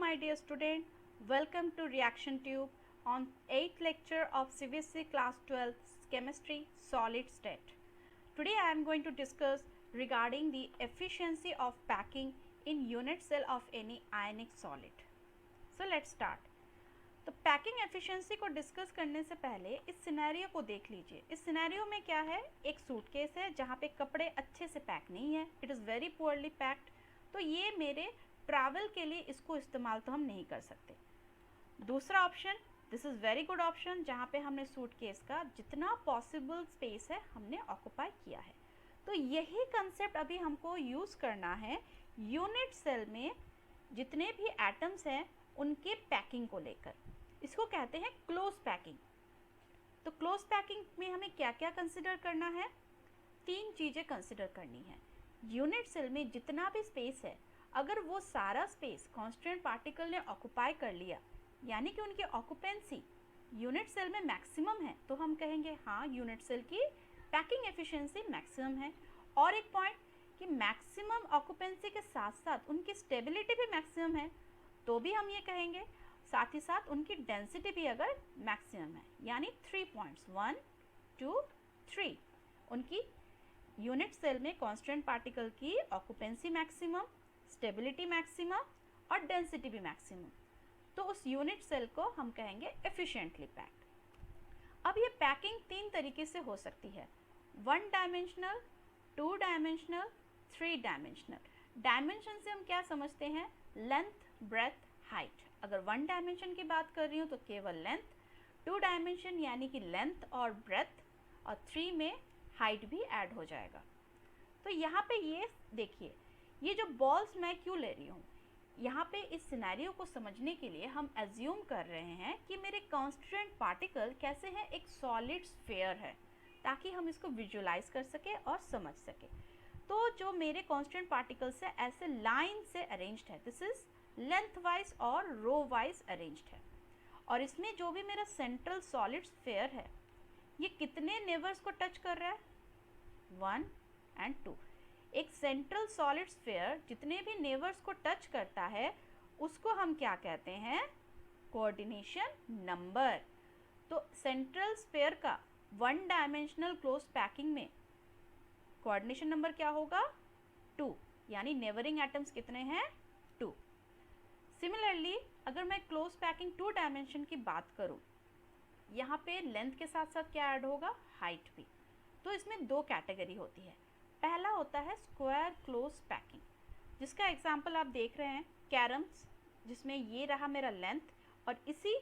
my dear student, welcome to Reaction Tube on 8th lecture of CBSE class 12 chemistry solid state. Today I am going to discuss regarding the efficiency of packing in unit cell of any ionic solid. So let's start. तो packing efficiency को discuss करने से पहले इस scenario को देख लीजिए. इस सिनेरियो में क्या है, एक सूटकेस है जहाँ पे कपड़े अच्छे से पैक नहीं है, it is very poorly packed. तो ये मेरे ट्रैवल के लिए इसको इस्तेमाल तो हम नहीं कर सकते. दूसरा option, this is very good option, जहाँ पे हमने सूटकेस का जितना पॉसिबल स्पेस है हमने ऑक्यूपाई किया है. तो यही कंसेप्ट अभी हमको यूज़ करना है यूनिट सेल में जितने भी एटम्स हैं उनके पैकिंग को लेकर. इसको कहते हैं क्लोज पैकिंग. तो क्लोज पैकिंग में हमें क्या क्या कंसिडर करना है? 3 चीज़ें कंसिडर करनी है. यूनिट सेल में जितना भी स्पेस है, अगर वो सारा स्पेस कांस्टेंट पार्टिकल ने ऑक्यूपाई कर लिया, यानी कि उनकी ऑक्यूपेंसी यूनिट सेल में मैक्सिमम है, तो हम कहेंगे हाँ यूनिट सेल की पैकिंग एफिशिएंसी मैक्सिमम है. और एक पॉइंट कि मैक्सिमम ऑक्यूपेंसी के साथ साथ उनकी स्टेबिलिटी भी मैक्सिमम है, तो भी हम ये कहेंगे. साथ ही साथ उनकी डेंसिटी भी अगर मैक्सिमम है, यानी 3 पॉइंट्स 1 2 3, उनकी यूनिट सेल में कांस्टेंट पार्टिकल की ऑक्यूपेंसी मैक्सिमम, स्टेबिलिटी मैक्सिमम और डेंसिटी भी मैक्सिमम, तो उस यूनिट सेल को हम कहेंगे एफिशिएंटली पैक्ड. अब ये पैकिंग 3 तरीके से हो सकती है, 1 डायमेंशनल, 2 डायमेंशनल, 3 डायमेंशनल. डायमेंशन से हम क्या समझते हैं? Length, breadth, height. अगर 1 डायमेंशन की बात कर रही हूँ तो केवल लेंथ, 2 डायमेंशन यानी कि लेंथ और ब्रेथ, और 3 में हाइट भी ऐड हो जाएगा. तो यहाँ पे ये देखिए, ये जो बॉल्स मैं क्यों ले रही हूँ, यहाँ पे इस सिनेरियो को समझने के लिए हम एज्यूम कर रहे हैं कि मेरे कांस्टेंट पार्टिकल कैसे हैं, एक सॉलिड स्फीयर है, ताकि हम इसको विजुलाइज कर सके और समझ सके. तो जो मेरे कांस्टेंट पार्टिकल्स है ऐसे लाइन से अरेंज्ड है, दिस इज लेंथ वाइज और रो वाइज अरेंज्ड है. और इसमें जो भी मेरा सेंट्रल सॉलिड स्फीयर है, ये कितने नेवर्स को टच कर रहा है? 1 and 2. एक सेंट्रल सॉलिड स्फीयर जितने भी नेवर्स को टच करता है उसको हम क्या कहते हैं? Coordination number. तो सेंट्रल स्फीयर का 1 डायमेंशनल क्लोज पैकिंग में कोऑर्डिनेशन नंबर क्या होगा? 2, यानी नेबरिंग एटम्स कितने हैं? 2. सिमिलरली अगर मैं क्लोज पैकिंग 2 डायमेंशन की बात करूं, यहाँ पे लेंथ के साथ साथ क्या ऐड होगा? हाइट भी. तो इसमें 2 कैटेगरी होती है. पहला होता है स्क्वायर क्लोज पैकिंग, जिसका एग्जांपल आप देख रहे हैं कैरम्स, जिसमें ये रहा मेरा लेंथ और इसी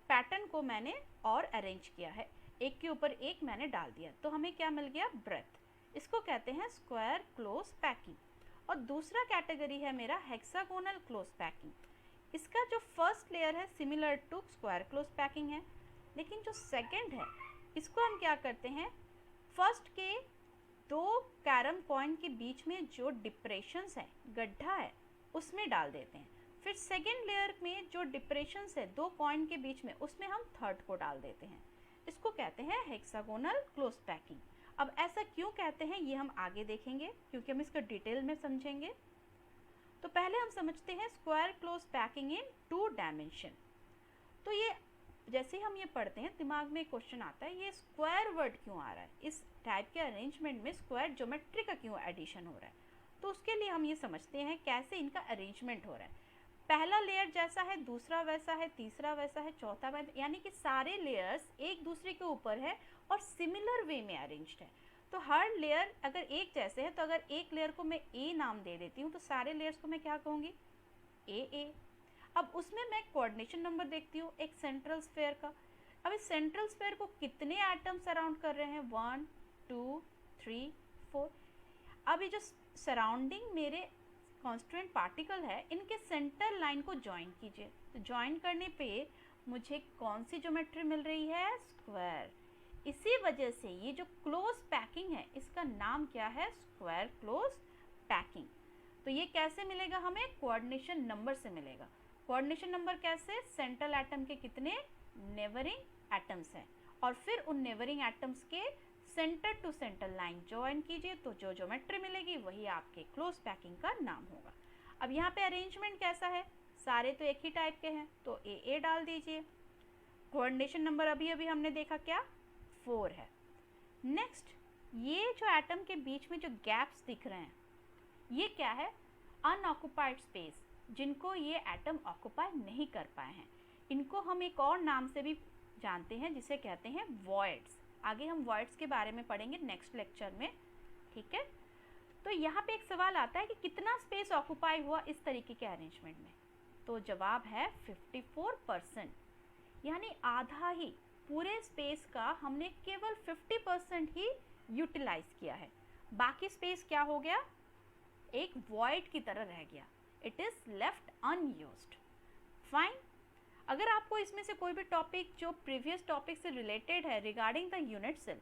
पैटर्न को मैंने और अरेंज किया है, एक के ऊपर एक मैंने डाल दिया, तो हमें क्या मिल गया? ब्रेथ. इसको कहते हैं स्क्वायर क्लोज पैकिंग. और दूसरा कैटेगरी है मेरा हेक्सागोनल क्लोज पैकिंग. इसका जो फर्स्ट लेयर है similar to square close packing है, लेकिन जो सेकंड है इसको हम क्या करते हैं? फर्स्ट के 2 कैरम कॉइन के बीच में जो डिप्रेशंस है, गड्ढा है, उसमें डाल देते हैं. फिर सेकंड लेयर में जो डिप्रेशंस है 2 कॉइन के बीच में, उसमें हम थर्ड को डाल देते हैं. इसको कहते हैं हेक्सागोनल क्लोज पैकिंग. अब ऐसा क्यों कहते हैं ये हम आगे देखेंगे, क्योंकि हम इसको डिटेल में समझेंगे. तो पहले हम समझते हैं स्क्वायर क्लोज पैकिंग इन 2 डायमेंशन. तो ये जैसे ही हम ये पढ़ते हैं दिमाग में क्वेश्चन आता है, ये स्क्वायर वर्ड क्यों आ रहा है, इस टाइप के अरेंजमेंट में स्क्वायर ज्योमेट्री का क्यों एडिशन हो रहा है. तो उसके लिए हम ये समझते हैं कैसे इनका अरेंजमेंट हो रहा है. पहला लेयर जैसा है, दूसरा वैसा है, तीसरा वैसा है, चौथा वैसा, यानी कि सारे लेयर्स एक दूसरे के ऊपर है और सिमिलर वे में अरेंज्ड है. तो हर लेयर अगर एक जैसे है, तो अगर एक लेयर को मैं ए नाम दे देती हूँ तो सारे लेयर्स को मैं क्या कहूँगी? ए. अब उसमें मैं कोऑर्डिनेशन नंबर देखती हूँ एक सेंट्रल स्फीयर का. अब इस सेंट्रल स्फीयर को कितने एटम्स सराउंड कर रहे हैं? 1 2 3 4. अब ये जो सराउंडिंग मेरे कांस्टेंट पार्टिकल है, इनके सेंटर लाइन को ज्वाइन कीजिए. तो ज्वाइन करने पे मुझे कौन सी ज्योमेट्री मिल रही है? स्क्वायर. इसी वजह से ये जो क्लोज पैकिंग है इसका नाम क्या है? Square close packing. तो ये कैसे मिलेगा हमें? कोऑर्डिनेशन नंबर से मिलेगा. कोऑर्डिनेशन नंबर कैसे? सेंट्रल एटम के कितने नेबरिंग एटम्स हैं, और फिर उन नेबरिंग एटम्स के centre to centre line join कीजिए, तो जो ज्योमेट्री मिलेगी वही आपके क्लोज पैकिंग का नाम होगा. अब यहाँ पे अरेंजमेंट कैसा है? सारे तो एक ही टाइप के हैं, तो ए डाल दीजिए। कोऑर्डिनेशन नंबर अभी अभी हमने देखा क्या, 4 है। नेक्स्ट, ये जो एटम के बीच में जो गैप्स दिख रहे हैं, ये क्या है, अनऑक्युपाइड स्पेस, जिनको ये एटम ऑक्युपाई नहीं कर पाए हैं। इनको हम एक और नाम से भी जानते हैं, जिसे कहते हैं वॉइड्स। आगे हम वॉइड्स के बारे में पढ़ेंगे नेक्स्ट लेक्चर में, ठीक है। तो यहाँ पे एक सवाल आता है कि कितना स्पेस ऑक्युपाई हुआ इस तरीके के अरेंजमेंट में, तो जवाब है 54%, यानी आधा ही पूरे स्पेस का हमने केवल 50% ही यूटिलाइज किया है। बाकी स्पेस क्या हो गया, एक वॉइड की तरह रह गया, it is left unused. Fine. अगर आपको इसमें से कोई भी टॉपिक जो प्रीवियस टॉपिक से रिलेटेड है रिगार्डिंग द यूनिट सेल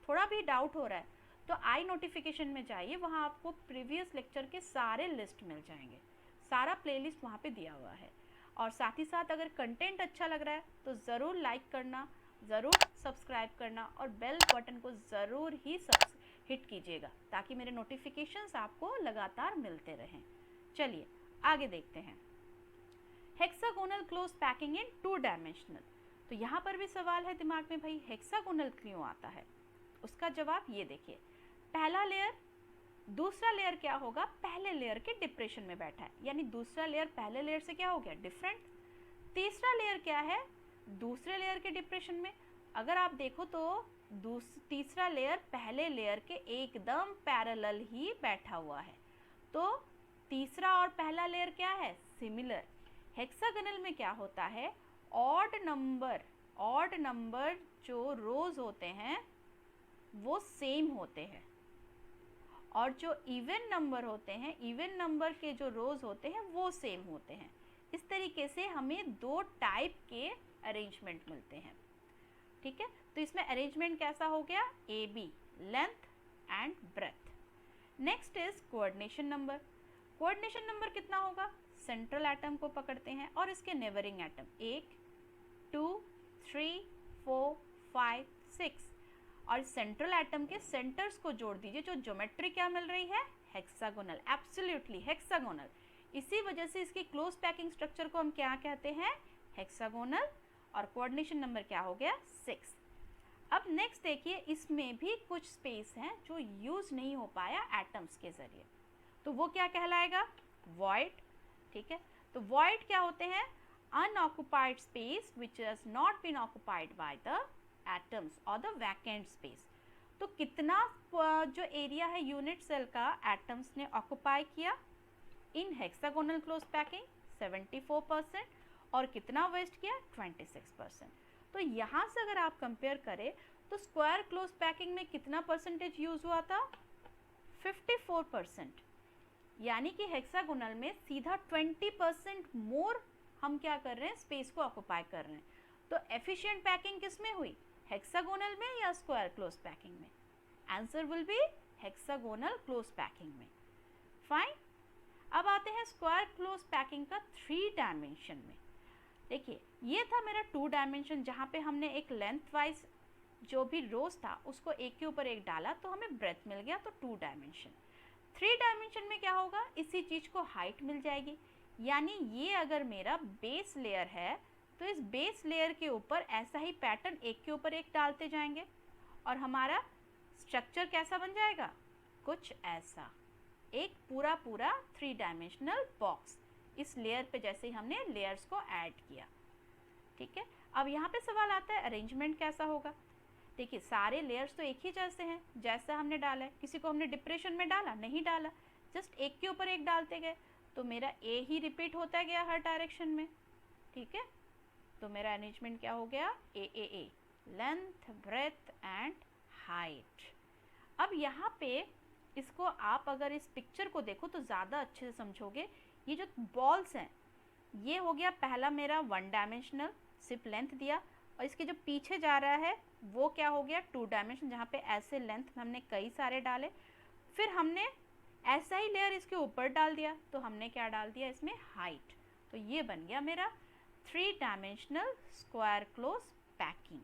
थोड़ा भी डाउट हो रहा है, तो आई नोटिफिकेशन में जाइए, वहाँ आपको प्रीवियस लेक्चर के सारे लिस्ट मिल जाएंगे, सारा प्लेलिस्ट वहाँ पे दिया हुआ है। और साथ ही साथ अगर कंटेंट अच्छा लग रहा है तो ज़रूर लाइक करना, ज़रूर सब्सक्राइब करना और बेल बटन को ज़रूर ही हिट कीजिएगा, ताकि मेरे नोटिफिकेशंस आपको लगातार मिलते रहें। चलिए आगे देखते हैं। हेक्सागोनल क्लोज पैकिंग इन 2 डायमेंशनल। तो यहाँ पर भी सवाल है दिमाग में, भाई हेक्सागोनल क्यों आता है? उसका जवाब ये देखिए, पहला लेयर दूसरा लेयर क्या होगा, पहले लेयर के डिप्रेशन में बैठा है, यानी दूसरा लेयर पहले लेयर से क्या हो गया, डिफरेंट। तीसरा लेयर क्या है, दूसरे लेयर के डिप्रेशन में। अगर आप देखो तो तीसरा लेयर पहले लेयर के एकदम पैरेलल ही बैठा हुआ है, तो तीसरा और पहला लेयर क्या है, सिमिलर। हेक्सागोनल में क्या होता है, ऑड नंबर जो रोज होते हैं वो सेम होते हैं, और जो इवन नंबर होते हैं, इवन नंबर के जो रोज होते हैं वो सेम होते हैं। इस तरीके से हमें 2 टाइप के अरेंजमेंट मिलते हैं, ठीक है। तो इसमें अरेंजमेंट कैसा हो गया, A B, length and breadth. Next is coordination number. Coordination number कितना होगा, सेंट्रल एटम को पकड़ते हैं और इसके नेबरिंग एटम 1 2 3 4 5 6, और सेंट्रल एटम के सेंटर्स को जोड़ दीजिए, जो ज्योमेट्री क्या मिल रही है, हेक्सागोनल, एब्सोल्युटली हेक्सागोनल। इसी वजह से इसकी क्लोज पैकिंग स्ट्रक्चर को हम क्या कहते हैं, हेक्सागोनल। और कोऑर्डिनेशन नंबर क्या हो गया, 6। अब नेक्स्ट देखिए, इसमें भी कुछ स्पेस हैं जो यूज नहीं हो पाया एटम्स के जरिए, तो वो क्या कहलाएगा, वॉइड, ठीक है। तो वॉइड क्या होते हैं, unoccupied space which has not been occupied by the atoms और द वैकेंट स्पेस। तो कितना जो एरिया है यूनिट सेल का एटम्स ने ऑक्युपाई किया इन हेक्सागोनल क्लोज पैकिंग, 74%, और कितना वेस्ट किया, 26%। तो यहाँ से अगर आप कंपेयर करें तो स्क्वायर क्लोज पैकिंग में कितना परसेंटेज यूज हुआ था, 54%, यानी कि हेक्सागोनल में सीधा 20% मोर हम क्या कर रहे हैं, स्पेस को ऑक्युपाई कर रहे हैं। तो एफिशिएंट पैकिंग किस में हुई, हेक्सागोनल में या स्क्वायर क्लोज पैकिंग में? Answer will be hexagonal close packing में। फाइन। अब आते हैं स्क्वायर क्लोज पैकिंग का 3 डायमेंशन में। देखिए ये था मेरा 2 डायमेंशन, जहाँ पे हमने एक लेंथ वाइज जो भी रोज था उसको एक के ऊपर एक डाला तो हमें ब्रेथ मिल गया, तो 2 डायमेंशन। 3 डायमेंशन में क्या होगा, इसी चीज को हाइट मिल जाएगी, यानी ये अगर मेरा बेस लेयर है तो इस बेस लेयर के ऊपर ऐसा ही पैटर्न एक के ऊपर एक डालते जाएंगे और हमारा स्ट्रक्चर कैसा बन जाएगा, कुछ ऐसा, एक पूरा 3 डायमेंशनल बॉक्स इस लेयर पे जैसे ही हमने लेयर्स को ऐड किया, ठीक है। अब यहाँ पे सवाल आता है अरेंजमेंट कैसा होगा। देखिए सारे लेयर्स तो एक ही जैसे हैं, जैसा हमने डाला है, किसी को हमने डिप्रेशन में डाला, नहीं डाला, जस्ट एक के ऊपर एक डालते गए, तो मेरा ए ही रिपीट होता गया हर डायरेक्शन में, ठीक है। तो मेरा अरेंजमेंट क्या हो गया, ए, लेंथ, ब्रेथ एंड हाइट। अब यहाँ पे इसको आप अगर इस पिक्चर को देखो तो ज़्यादा अच्छे से समझोगे। ये जो बॉल्स हैं ये हो गया पहला मेरा 1 डायमेंशनल, सिर्फ लेंथ दिया, और इसके जो पीछे जा रहा है वो क्या हो गया 2 डायमेंशन, जहाँ पे ऐसे लेंथ हमने कई सारे डाले, फिर हमने ऐसा ही लेयर इसके ऊपर डाल दिया, तो हमने क्या डाल दिया इसमें, हाइट। तो ये बन गया मेरा 3 dimensional square close packing.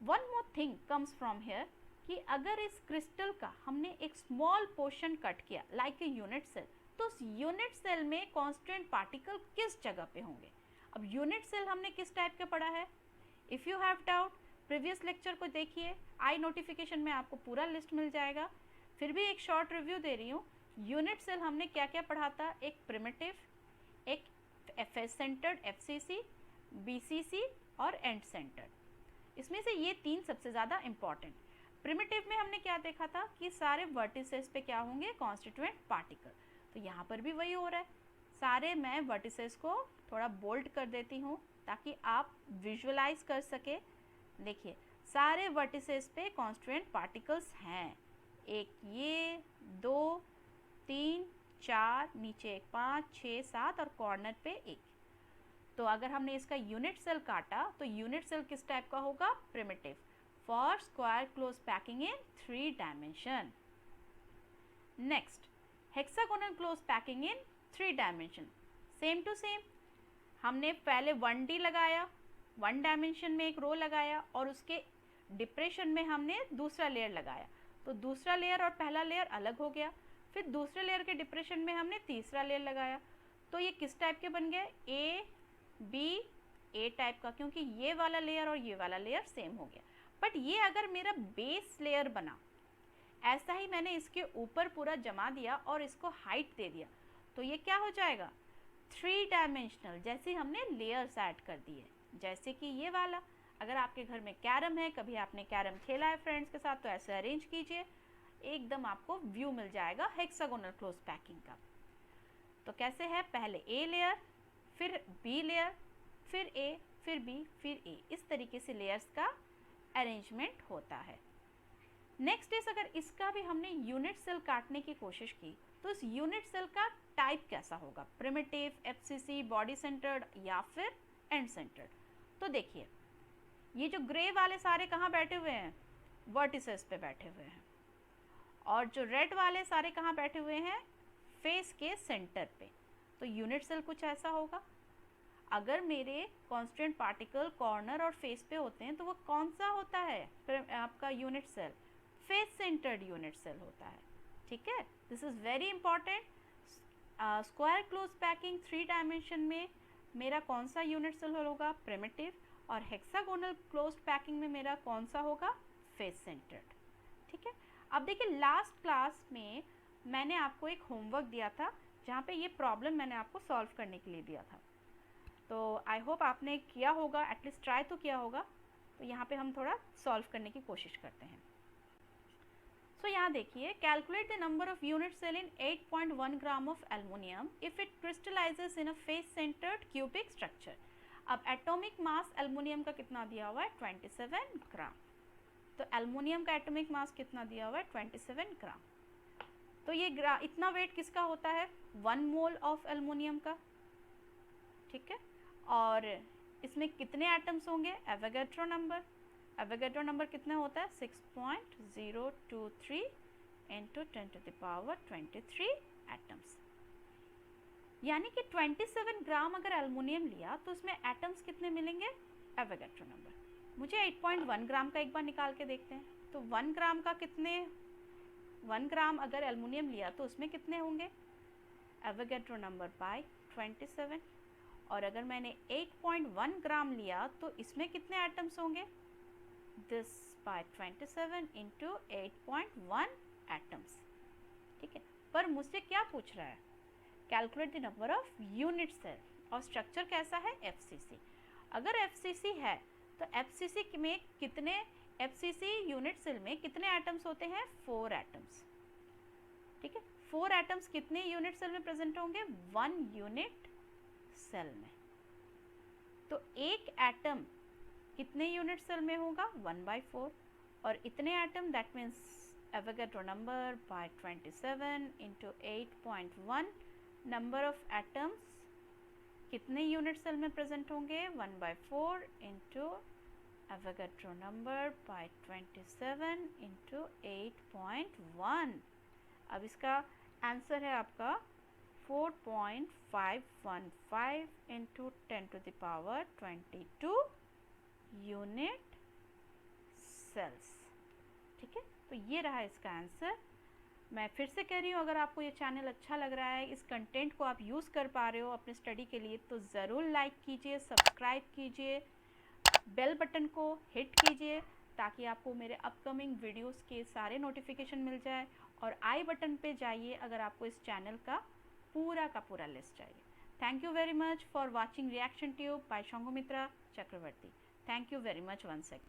One more thing comes from here कि अगर इस क्रिस्टल का हमने एक स्मॉल पोर्शन कट किया लाइक ए यूनिट सेल, तो उस यूनिट सेल में कांस्टेंट पार्टिकल किस जगह पे होंगे। अब यूनिट सेल हमने किस टाइप का पढ़ा है, if you have doubt previous lecture को देखिए, आई नोटिफिकेशन में आपको पूरा लिस्ट मिल जाएगा। फिर भी एक शॉर्ट रिव्यू दे रही हूँ। यूनिट सेल हमने क्या क्या पढ़ा था, एक प्रिमिटिव, एक फेस सेंटर्ड एफसीसी, बीसीसी और एंड सेंटर्ड। इसमें से ये तीन सबसे ज़्यादा इंपॉर्टेंट। प्रिमिटिव में हमने क्या देखा था कि सारे वर्टिसेस पे क्या होंगे, कॉन्स्टिट्यूएंट पार्टिकल। तो यहाँ पर भी वही हो रहा है। सारे मैं वर्टिसेस को थोड़ा बोल्ड कर देती हूँ ताकि आप विजुअलाइज कर सके। देखिए सारे वर्टिसेस पे कॉन्स्टिट्यूएंट पार्टिकल्स हैं, एक ये, 2, 3, 4, नीचे एक 5, 6, 7 और कॉर्नर पे एक। तो अगर हमने इसका यूनिट सेल काटा तो यूनिट सेल किस टाइप का होगा, primitive, for square close packing in 3 dimension. Next hexagonal close packing in 3 dimension, same to same. हमने पहले 1D लगाया, 1 डायमेंशन में एक रो लगाया और उसके डिप्रेशन में हमने दूसरा लेयर लगाया, तो दूसरा लेयर और पहला लेयर अलग हो गया। फिर दूसरे लेयर के डिप्रेशन में हमने तीसरा लेयर लगाया, तो ये किस टाइप के बन गए, ए बी ए टाइप का, क्योंकि ये वाला लेयर और ये वाला लेयर सेम हो गया। बट ये अगर मेरा बेस लेयर बना, ऐसा ही मैंने इसके ऊपर पूरा जमा दिया और इसको हाइट दे दिया, तो ये क्या हो जाएगा, 3 डायमेंशनल, जैसे हमने लेयर्स ऐड कर दिए। जैसे कि ये वाला, अगर आपके घर में कैरम है, कभी आपने कैरम खेला है फ्रेंड्स के साथ, तो ऐसे अरेंज कीजिए, एकदम आपको व्यू मिल जाएगा हेक्सागोनल क्लोज पैकिंग का। तो कैसे है, पहले ए लेयर, फिर बी लेयर, फिर ए, फिर बी, फिर ए, इस तरीके से लेयर्स का अरेंजमेंट होता है। नेक्स्ट इज, अगर इसका भी हमने यूनिट सेल काटने की कोशिश की तो इस यूनिट सेल का टाइप कैसा होगा, प्रिमिटिव, एफसीसी, बॉडी सेंटर्ड या फिर एंड सेंटर्ड। तो देखिए ये जो ग्रे वाले सारे कहाँ बैठे हुए हैं, वर्टिसेस पे बैठे हुए हैं, और जो रेड वाले सारे कहाँ बैठे हुए हैं, फेस के सेंटर पे। तो यूनिट सेल कुछ ऐसा होगा। अगर मेरे कांस्टेंट पार्टिकल कॉर्नर और फेस पे होते हैं तो वो कौन सा होता है आपका unit cell, face centred unit cell होता है। ठीक है, this is very important. Square close packing 3 dimension में मेरा कौन सा यूनिट सेल होगा, प्रिमिटिव, और हेक्सागोनल क्लोज्ड पैकिंग में मेरा कौन सा होगा, फेस सेंटर्ड। ठीक है, अब देखिए लास्ट क्लास में मैंने आपको एक होमवर्क दिया था जहाँ पे ये प्रॉब्लम मैंने आपको सॉल्व करने के लिए दिया था, तो आई होप आपने किया होगा, एटलीस्ट ट्राई तो किया होगा। तो यहाँ पे हम थोड़ा सॉल्व करने की कोशिश करते हैं। सो यहाँ देखिए, calculate the number of unit cell in 8.1 gram of aluminium if it crystallises in a face centred cubic structure. अब एटॉमिक मास एल्युमिनियम का कितना दिया हुआ है, 27 ग्राम। तो एल्युमिनियम का एटॉमिक मास कितना दिया हुआ है, 27 ग्राम। तो ये इतना वेट किसका होता है, 1 मोल ऑफ एल्युमिनियम का। ठीक है, और इसमें कितने एटम्स होंगे, एवोगैड्रो नंबर। एवोगैड्रो नंबर कितना होता है, 6.023 इंटू 10⁻23 एटम्स। यानी कि 27 ग्राम अगर एल्युमिनियम लिया तो उसमें एटम्स कितने मिलेंगे, एवोगैड्रो नंबर। मुझे 8.1 ग्राम का एक बार निकाल के देखते हैं। तो 1 ग्राम का कितने, 1 ग्राम अगर एल्युमिनियम लिया तो उसमें कितने होंगे, एवोगैड्रो नंबर बाय 27। और अगर मैंने 8.1 ग्राम लिया तो इसमें कितने एटम्स होंगे, दिस बाय 27 इंटू 8.1 एटम्स। ठीक है, पर मुझसे क्या पूछ रहा है, calculate the number of unit cell, और स्ट्रक्चर कैसा है, एफसीसी। अगर एफसीसी है तो एफसीसी में कितने, एफसीसी यूनिट सेल में कितने एटम्स होते हैं, 4 एटम्स। ठीक है, 4 एटम्स कितने यूनिट सेल में प्रेजेंट होंगे, 1 यूनिट सेल में। तो एक एटम कितने यूनिट सेल में होगा, 1/4, और इतने atom that means Avogadro number by 27 into 8.1, number of atoms कितने यूनिट सेल में प्रेजेंट होंगे, 1/4 into Avogadro number by 27 into 8.1। अब इसका आंसर है आपका 4.515 इंटू 10⁻22 यूनिट सेल्स। ठीक है, तो ये रहा इसका आंसर। मैं फिर से कह रही हूँ, अगर आपको ये चैनल अच्छा लग रहा है, इस कंटेंट को आप यूज़ कर पा रहे हो अपने स्टडी के लिए, तो ज़रूर लाइक कीजिए, सब्सक्राइब कीजिए, बेल बटन को हिट कीजिए ताकि आपको मेरे अपकमिंग वीडियोस के सारे नोटिफिकेशन मिल जाए। और आई बटन पे जाइए अगर आपको इस चैनल का पूरा लिस्ट चाहिए। Thank you very much for watching reaction tube by Sanghamitra Chakraborty. Thank you very much once again.